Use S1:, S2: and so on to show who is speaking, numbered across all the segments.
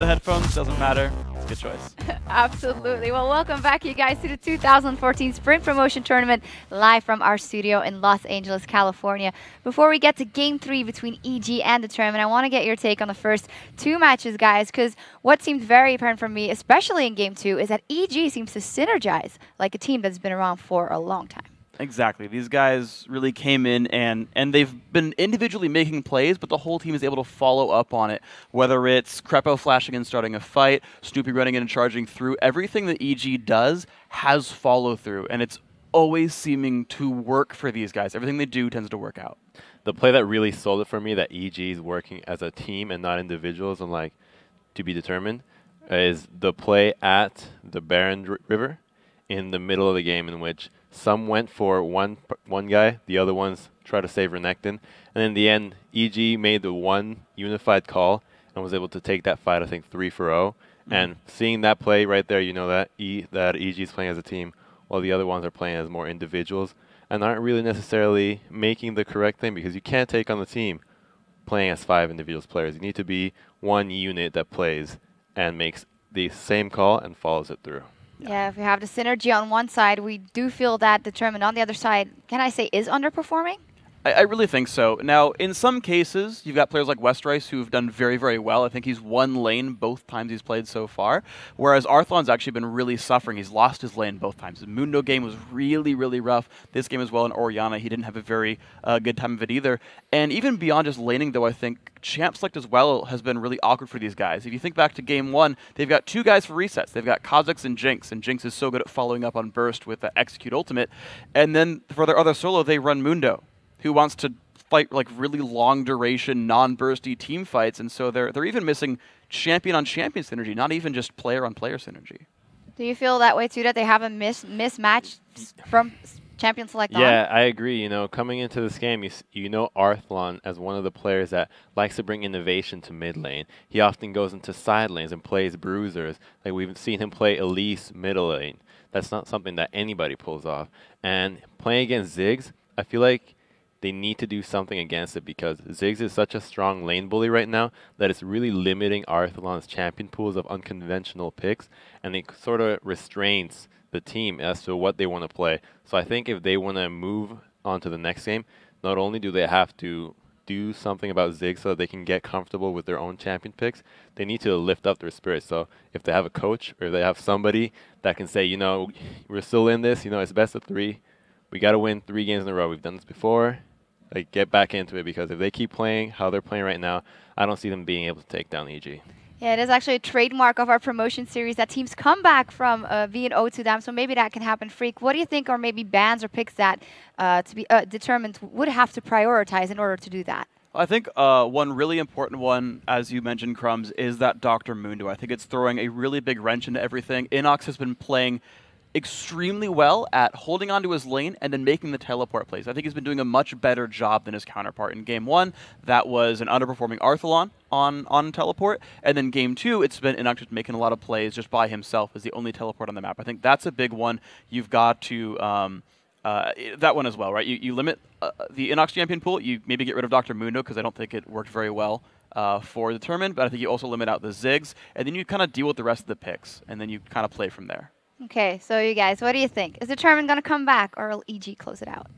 S1: The headphones, doesn't matter. It's a good choice.
S2: Absolutely. Well, welcome back, you guys, to the 2014 Sprint Promotion Tournament, live from our studio in Los Angeles, California. Before we get to Game 3 between EG and Determined, I want to get your take on the first two matches, guys, because what seemed very apparent for me, especially in Game 2, is that EG seems to synergize like a team that's been around for a long time.
S1: Exactly. These guys really came in and they've been individually making plays, but the whole team is able to follow up on it. Whether it's Crepo flashing and starting a fight, Snoopy running in and charging through, everything that EG does has follow through, and it's always seeming to work for these guys. Everything they do tends to work out.
S3: The play that really sold it for me, that EG is working as a team and not individuals, and like to be determined, is the play at the Barren River in the middle of the game, in which some went for one guy, the other ones tried to save Renekton, and in the end, EG made the one unified call and was able to take that fight, I think, 3-0. And seeing that play right there, you know that EG is playing as a team, while the other ones are playing as more individuals and aren't really necessarily making the correct thing, because you can't take on the team playing as 5 individuals players. You need to be one unit that plays and makes the same call and follows it through.
S2: Yeah, if we have the synergy on one side, we do feel that Determined on the other side, can I say, is underperforming?
S1: I really think so. Now, in some cases, you've got players like Westrice who've done very, very well. I think he's won lane both times he's played so far, whereas Arthlon's actually been really suffering. He's lost his lane both times. The Mundo game was really, really rough. This game as well in Oriana, he didn't have a very good time of it either. And even beyond just laning, though, I think champ select as well has been really awkward for these guys. If you think back to Game 1, they've got 2 guys for resets. They've got Kha'Zix and Jinx is so good at following up on Burst with the Execute Ultimate. And then for their other solo, they run Mundo, who wants to fight like really long duration, non-bursty team fights, and so they're even missing champion on champion synergy, not even just player on player synergy.
S2: Do you feel that way too, that they have a mismatch from champion select on?
S3: Yeah, I agree. You know, coming into this game, you know Arthlon as one of the players that likes to bring innovation to mid lane. He often goes into side lanes and plays bruisers. Like, we've seen him play Elise middle lane. That's not something that anybody pulls off. And playing against Ziggs, I feel like they need to do something against it, because Ziggs is such a strong lane bully right now that it's really limiting Arthlon's champion pools of unconventional picks, and it sort of restrains the team as to what they want to play. So I think if they want to move on to the next game, not only do they have to do something about Ziggs so that they can get comfortable with their own champion picks, they need to lift up their spirit. So if they have a coach or they have somebody that can say, you know, we're still in this, you know, it's best of 3. We got to win 3 games in a row. We've done this before. Like, get back into it, because if they keep playing how they're playing right now, I don't see them being able to take down EG.
S2: Yeah, it is actually a trademark of our promotion series that teams come back from V&O to them, so maybe that can happen. Freak, what do you think are maybe bans or picks that to be determined would have to prioritize in order to do that?
S1: I think one really important one, as you mentioned, Crumbzz, is that Dr. Mundo. I think it's throwing a really big wrench into everything. Inox has been playing extremely well at holding onto his lane and then making the teleport plays. I think he's been doing a much better job than his counterpart. In Game 1, that was an underperforming Arthlon on teleport, and then Game 2, it's been Inox just making a lot of plays just by himself as the only teleport on the map. I think that's a big one. You've got to that one as well, right? You limit the Inox champion pool. You maybe get rid of Dr. Mundo, because I don't think it worked very well for Determined, but I think you also limit out the Ziggs, and then you kind of deal with the rest of the picks, and then you kind of play from there.
S2: Okay, so you guys, what do you think? Is Determined going to come back, or will EG close it out?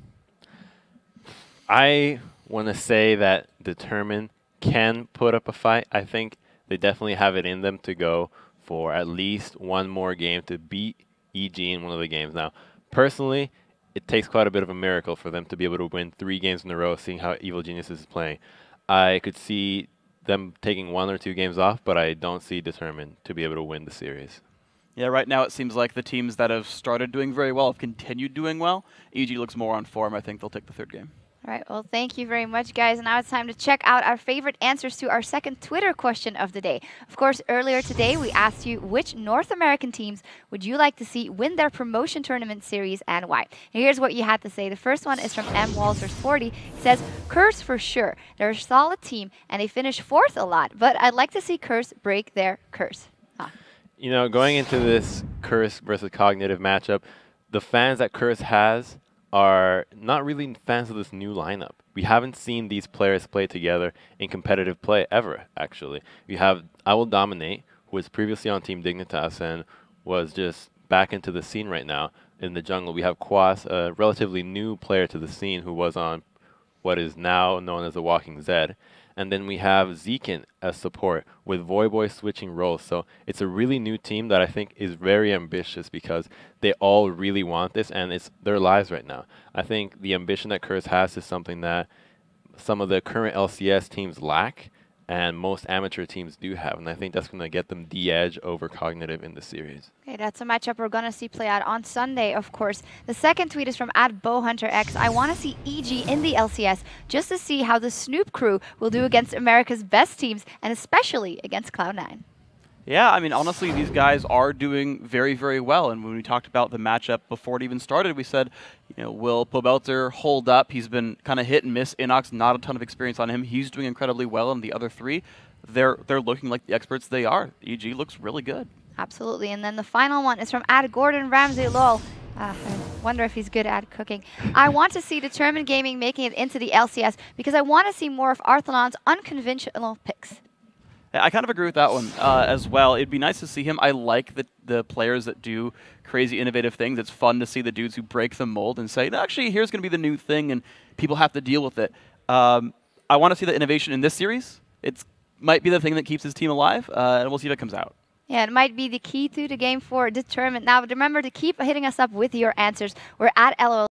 S3: I want to say that Determined can put up a fight. I think they definitely have it in them to go for at least one more game to beat EG in one of the games. Now, personally, it takes quite a bit of a miracle for them to be able to win 3 games in a row, seeing how Evil Geniuses is playing. I could see them taking 1 or 2 games off, but I don't see Determined to be able to win the series.
S1: Yeah, right now it seems like the teams that have started doing very well have continued doing well. EG looks more on form. I think they'll take the 3rd game.
S2: All right, well, thank you very much, guys. And now it's time to check out our favorite answers to our second Twitter question of the day. Of course, earlier today, we asked you which North American teams would you like to see win their promotion tournament series and why. And here's what you had to say. The first one is from M. Walters40. It says, Curse for sure. They're a solid team, and they finish 4th a lot, but I'd like to see Curse break their curse.
S3: You know, going into this Curse versus Cognitive matchup, the fans that Curse has are not really fans of this new lineup. We haven't seen these players play together in competitive play ever, actually. You have I Will Dominate, who was previously on Team Dignitas and was just back into the scene right now in the jungle. We have Quas, a relatively new player to the scene who was on what is now known as the Walking Zed. And then we have Zekin as support with Voyboy switching roles. So it's a really new team that I think is very ambitious because they all really want this and it's their lives right now. I think the ambition that Crumbzz has is something that some of the current LCS teams lack and most amateur teams do have. And I think that's going to get them the edge over Cognitive in the series.
S2: Okay, that's a matchup we're going to see play out on Sunday, of course. The second tweet is from @BowHunterX. I want to see EG in the LCS just to see how the Snoop crew will do against America's best teams and especially against Cloud9.
S1: Yeah, I mean, honestly, these guys are doing very, very well. And when we talked about the matchup before it even started, we said, you know, will Pobelter hold up? He's been kind of hit and miss. Inox, not a ton of experience on him. He's doing incredibly well. And the other three, they're looking like the experts they are. EG looks really good.
S2: Absolutely. And then the final one is from @GordonRamseyLol. I wonder if he's good at cooking. I want to see Determined Gaming making it into the LCS because I want to see more of Arthalon's unconventional picks.
S1: I kind of agree with that one as well. It'd be nice to see him. I like the players that do crazy, innovative things. It's fun to see the dudes who break the mold and say, actually, here's going to be the new thing, and people have to deal with it. I want to see the innovation in this series. It might be the thing that keeps his team alive, and we'll see if it comes out.
S2: Yeah, it might be the key to the game for Determined. Now, remember to keep hitting us up with your answers. We're @LOL.